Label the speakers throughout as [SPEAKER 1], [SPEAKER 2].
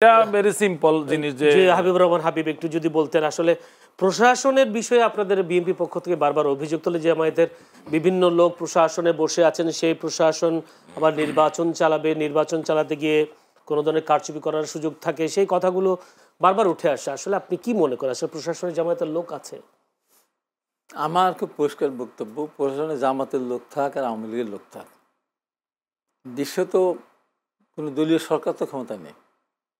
[SPEAKER 1] এটা very simple জিনিস যে
[SPEAKER 2] হাবিবুর রহমান হাবিব একটু যদি বলতেন আসলে প্রশাসনের বিষয়ে আপনাদের বিএনপি পক্ষ থেকে বারবার অভিযোগ তোলে যে আমাদের বিভিন্ন লোক প্রশাসনে বসে আছেন, সেই প্রশাসন আবার নির্বাচন চালাবে, নির্বাচন চালাতে গিয়ে কোনো ধরনের কারচুপি করার সুযোগ থাকে, সেই কথাগুলো বারবার উঠে আসে। আসলে আপনি কি মনে করেন আসলে প্রশাসনে জামায়াতের লোক আছে?
[SPEAKER 3] আমার খুব পরিষ্কার বক্তব্য, প্রশাসনে জামাতের লোক থাক আর আওয়ামী লীগের লোক থাক, দৃশ্যত কোনো দলীয় সরকার তো ক্ষমতা নেই,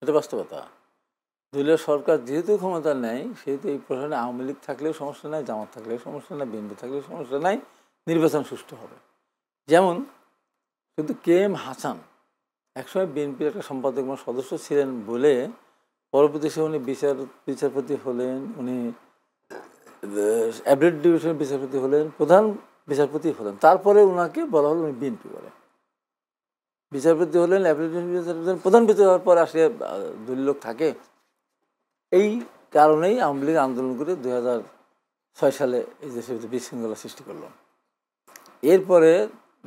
[SPEAKER 3] এটা বাস্তবতা। দলীয় সরকার যেহেতু ক্ষমতা নেই সেহেতু এই প্রশাসনে আওয়ামী লীগ থাকলেও সমস্যা নাই, জামাত থাকলেও সমস্যা নাই, বিএনপি থাকলেও সমস্যা নাই, নির্বাচন সুষ্ঠু হবে। যেমন কিন্তু কে এম হাসান একসময় বিএনপির একটা সম্পাদক সদস্য ছিলেন বলে পরবর্তী সে উনি বিচারপতি হলেন, উনি অ্যাপিলেট ডিভিশনের বিচারপতি হলেন, প্রধান বিচারপতি হলেন, তারপরে ওনাকে বলা হলো উনি বিএনপি করে বিচারপতি হলেন, অ্যাপিলেট বিচারপতি প্রধান বিচারপতি হওয়ার পর আসলে দলীয় লোক থাকে। এই কারণেই আওয়ামী লীগ আন্দোলন করে 2006 সালে এই দেশের বিশৃঙ্খলা সৃষ্টি করল। এরপরে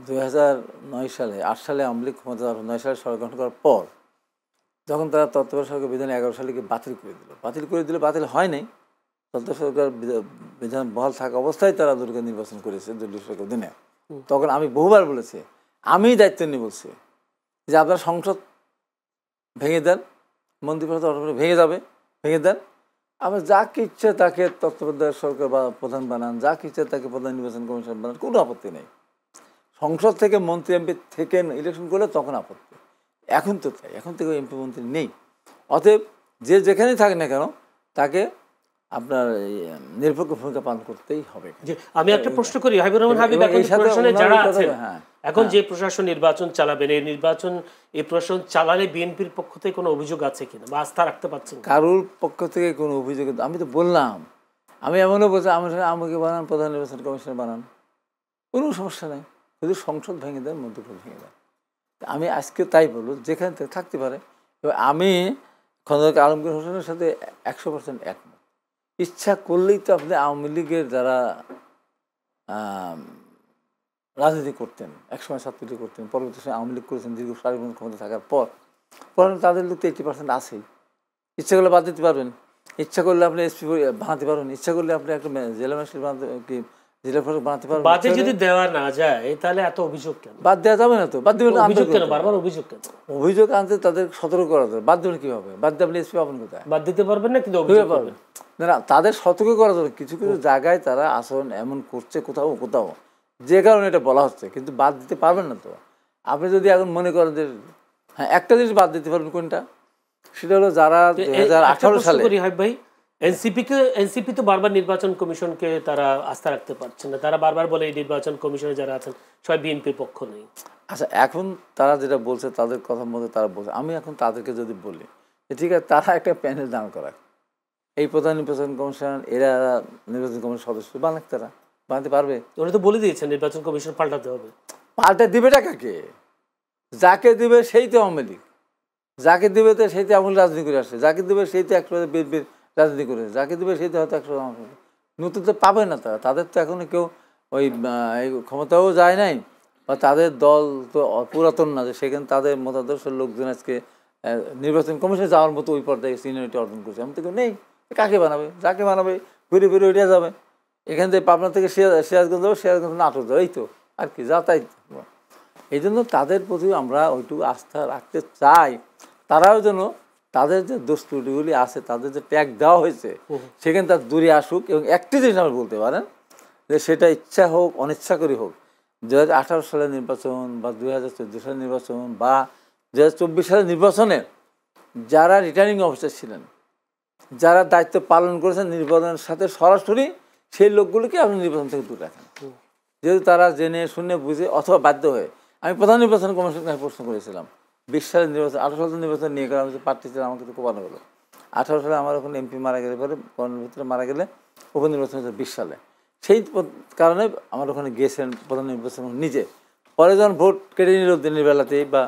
[SPEAKER 3] 2009 সালে 8 সালে আওয়ামী লীগ ক্ষমতা 9 সালে সরকার গঠন করার পর যখন তারা তত্ত্বাবধায়ক সরকার বিধান 11 সালে বাতিল করে দিল, বাতিল হয় নাই, তত্ত্বাবধায়ক সরকার বিধান বহাল থাকা অবস্থায় তারা দুর্গা নির্বাচন করেছে দলীয় সরকার দিনে। তখন আমি বহুবার বলেছি, আমি দায়িত্ব নিয়ে বলছি যে আপনারা সংসদ ভেঙে দেন, মন্ত্রিপরিষদ অটোমেটিক ভেঙে দেন, আবার যাকে ইচ্ছে তাকে তত্ত্বাবধায়ক সরকার বা প্রধান বানান, যাকে ইচ্ছে তাকে প্রধান নির্বাচন কমিশন বানান, কোনো আপত্তি নেই। সংসদ থেকে মন্ত্রী এমপি থেকে ইলেকশন করলে তখন আপত্তি। এখন তো তাই, এখন থেকে এমপি মন্ত্রী নেই। অতএব যে যেখানেই থাকে না কেন তাকে আপনার নিরপেক্ষ ভূমিকা পালন করতেই হবে।
[SPEAKER 2] আমি একটা প্রশ্ন করি হাবিবুর রহমান হাবিব, যারা আছেন এখন যে প্রশাসন নির্বাচন চালাবেন, এই প্রশাসন চালালে বিএনপির পক্ষ থেকে কোনো অভিযোগ আছে কিনা বা আস্থা রাখতে পারছেন?
[SPEAKER 3] কারোর পক্ষ থেকে কোনো অভিযোগ, আমি তো বললাম, আমি এমনও বলছি আমাকে বানান, প্রধান নির্বাচন কমিশন বানান, কোনো সমস্যা নেই, শুধু সংসদ ভেঙে দেন, মন্ত্রিপরিষদ ভেঙে দেন। আমি আজকে তাই বলবো, যেখানে থাকতে পারে। এবার আমি খন্দকার আলমগীর হোসেনের সাথে 100% একমত। ইচ্ছা করলেই তো আপনি আওয়ামী লীগের যারা রাজনীতি করতেন, একসময় ছাত্রলীগ করতেন, পরবর্তী সময় আওয়ামী লীগ করেছেন দীর্ঘ 7 বছর ক্ষমতা থাকার পর তাদের লোক তো 80% আছেই। ইচ্ছা করলে বাদ দিতে পারবেন, ইচ্ছা করলে আপনি এসপি বানাতে পারবেন, ইচ্ছা করলে আপনি একটা জেলা ম্যাজিস্ট্রেট জেলা প্রশাসক বানাতে পারবেন।
[SPEAKER 2] বাদে যদি দেওয়া না যায় তাহলে এত অভিযোগ কেন?
[SPEAKER 3] বাদ দেওয়া যাবে না তো, বাদ দেবেন
[SPEAKER 2] কেন? বারবার অভিযোগ কেন?
[SPEAKER 3] অভিযোগ আনতে তাদের সতর্ক করা যাবে। বাদ দেবেন কীভাবে? বাদ দিয়ে আপনি এসপি পাবেন কোথায়?
[SPEAKER 2] বাদ দিতে পারবেন না, কিন্তু অভিযোগ পাবেন
[SPEAKER 3] না, তাদের সতর্ক করা যাবে। কিছু কিছু জায়গায় তারা আচরণ এমন করছে কোথাও কোথাও, যে কারণে এটা বলা হচ্ছে, কিন্তু বাদ দিতে পারবেন না তো। আপনি যদি এখন মনে করেন যে হ্যাঁ একটা জিনিস বাদ দিতে পারবেন, কোনটা? সেটা হলো যারা 2018 সালে
[SPEAKER 2] ভাই এনসিপি তো বারবার নির্বাচন কমিশনকে তারা আস্থা রাখতে পারছেন না, তারা বারবার বলে এই নির্বাচন কমিশনে যারা আছেন সবাই বিএনপির পক্ষ নেই।
[SPEAKER 3] আচ্ছা, এখন তারা যেটা বলছে তাদের কথার মধ্যে তারা বলছে, আমি এখন তাদেরকে যদি বলি ঠিক আছে, তারা একটা প্যানেল দাঁড় করাক, এই প্রধান নির্বাচন কমিশন এরা নির্বাচন কমিশন সদস্য বানাক, তারা বানাতে পারবে?
[SPEAKER 2] ওরা তো বলে দিয়েছেন নির্বাচন কমিশন পাল্টাতে হবে।
[SPEAKER 3] পাল্টা দিবেটা কাকে? যাকে দিবে সেই তো আওয়ামী লীগ, যাকে দিবে তো সেই তো আওয়ামী রাজনীতি করে আসছে, যাকে দিবে সেই তো 100% বিএনপির রাজনীতি করে, যাকে দেবে সেই তো হয়তো 100% নতুন তো পাবে না তারা। তাদের তো এখনো কেউ ওই ক্ষমতাও যায় নাই, বা তাদের দল তো পুরাতন না যে সেখানে তাদের মতাদর্শের লোকজন আজকে নির্বাচন কমিশনে যাওয়ার মতো ওই পর্যায়ে সিনিয়রিটি অর্জন করছে, এমন তো কেউ নেই। কাকে বানাবে? যাকে বানাবে ঘুরে ঘুরে উঠে যাবে, এখান থেকে পাবনা থেকে সিরাজগঞ্জ যাবে, সিরাজগঞ্জ নাটোর যাবে, এই তো আর কি যাতায়াত। এই জন্য তাদের প্রতি আমরা ওইটুকু আস্থা রাখতে চাই, তারাও যেন তাদের যে দোষ ত্রুটিগুলি আছে, তাদের যে ট্যাগ দেওয়া হয়েছে সেখানে তার দূরে আসুক। এবং একটি জিনিস আমরা বলতে পারেন যে সেটা ইচ্ছা হোক অনিচ্ছা করে হোক, 2018 সালের নির্বাচন বা 2014 সালের নির্বাচন বা 2024 সালের নির্বাচনে যারা রিটার্নিং অফিসার ছিলেন, যারা দায়িত্ব পালন করেছেন নির্বাচনের সাথে সরাসরি, সেই লোকগুলিকে আপনি নির্বাচন থেকে দূরে রাখেন। যেহেতু তারা জেনে শুনে বুঝে অথবা বাধ্য হয়ে, আমি প্রধান নির্বাচন কমিশনকে প্রশ্ন করেছিলাম 20 সালের নির্বাচন, 18 সালের নির্বাচন নিয়ে, কারণ আমি প্রার্থী ছিলাম, আমাকে তো কোপানো হলো। 18 সালে আমার ওখানে এমপি মারা গেলে পরে করোনার ভিতরে মারা গেলে উপনির্বাচন হয়েছে 20 সালে। সেই কারণে আমার ওখানে গিয়েছিলেন প্রধান নির্বাচন নিজে। পরে যখন ভোট কেটে নিল দিনের বেলাতেই বা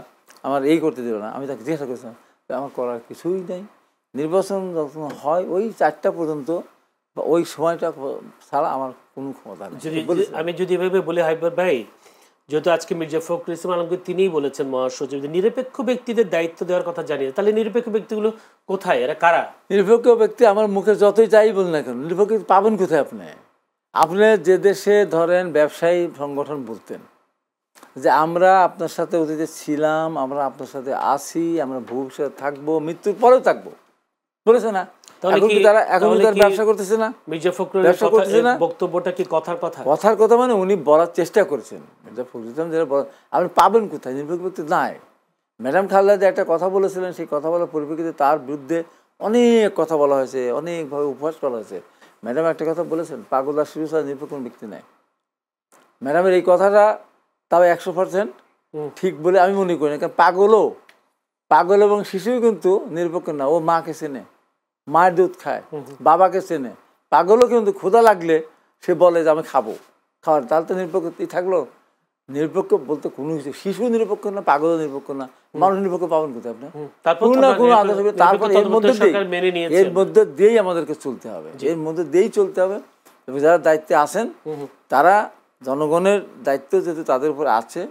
[SPEAKER 3] আমার এই করতে দিল না, আমি তাকে জিজ্ঞাসা করেছিলাম আমার করার কিছুই নেই, নির্বাচন যখন হয় ওই 4টা পর্যন্ত বা ওই সময়টা ছাড়া আমার কোনো ক্ষমতা নেই।
[SPEAKER 2] আমি যদি এভাবে বলি হাবিব ভাই, যেহেতু আজকে মির্জা ফখরুল ইসলাম আলমগীর তিনিই বলেছেন মহাসচিব যে নিরপেক্ষ ব্যক্তিদের দায়িত্ব দেওয়ার কথা জানিয়ে, তাহলে নিরপেক্ষ ব্যক্তিগুলো কোথায়, এরা কারা?
[SPEAKER 3] নিরপেক্ষ ব্যক্তি আমার মুখে যতই যাই বল না কেন, নিরপেক্ষ পাবেন কোথায়? আপনি যে দেশে ধরেন ব্যবসায়ী সংগঠন বলতেন যে আমরা আপনার সাথে অতীতে ছিলাম, আমরা আপনার সাথে আছি, আমরা ভবিষ্যতে থাকবো, মৃত্যুর পরেও থাকবো, বলেছে না? এখন তারা ব্যবসা করতেছে না?
[SPEAKER 2] মির্জা ফখরুল
[SPEAKER 3] ব্যবসা করতেছে না?
[SPEAKER 2] বক্তব্যটা কি কথার কথা?
[SPEAKER 3] কথার কথা মানে উনি বলার চেষ্টা করেছেন। মির্জা ফখরুল ইসলাম যেটা আপনি পাবেন কোথায়? নিরপেক্ষ ব্যক্তি নাই। ম্যাডাম খালেদা যে একটা কথা বলেছিলেন, সেই কথা বলার পরিপ্রেক্ষিতে তার বিরুদ্ধে অনেক কথা বলা হয়েছে, অনেকভাবে উপহাস করা হয়েছে। ম্যাডাম একটা কথা বলেছেন, পাগল আর শিশু ছাড়া নিরপেক্ষ কোনো ব্যক্তি নাই। ম্যাডামের এই কথাটা তাও 100% ঠিক বলে আমি মনে করি না। কারণ পাগল এবং শিশুও কিন্তু নিরপেক্ষ না। ও মাকে চেনে, মায়ের দুধ খায়, বাবাকে চেনে। পাগলও কিন্তু ক্ষুধা লাগলে সে বলে যে আমি খাবো, খাওয়ার, তাহলে তো নিরপেক্ষ থাকলো। নিরপেক্ষ বলতে কোনো কিছু, শিশু নিরপেক্ষ না, পাগলও নিরপেক্ষ না, মানুষ নিরপেক্ষ পাবেন কোথায়? আপনার কোনো না কোনো আদেশ হবে। তারপর এর মধ্যে দিয়েই আমাদেরকে চলতে হবে, এর মধ্যে দিয়েই চলতে হবে। এবং যারা দায়িত্বে আছেন তারা জনগণের দায়িত্ব যেহেতু তাদের উপর আছে,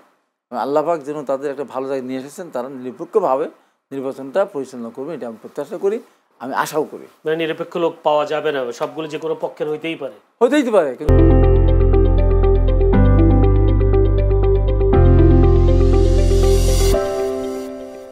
[SPEAKER 3] আল্লাহ পাক যেন তাদের একটা ভালো জায়গায় নিয়ে এসেছেন, তারা নিরপেক্ষভাবে নির্বাচনটা পরিচালনা করবে, এটা আমি প্রত্যাশা করি, আমি আশাও করি।
[SPEAKER 2] নিরপেক্ষ লোক পাওয়া যাবে না, সবগুলো যে কোনো পক্ষের হইতেই পারে,
[SPEAKER 3] হতেই পারে। কিন্তু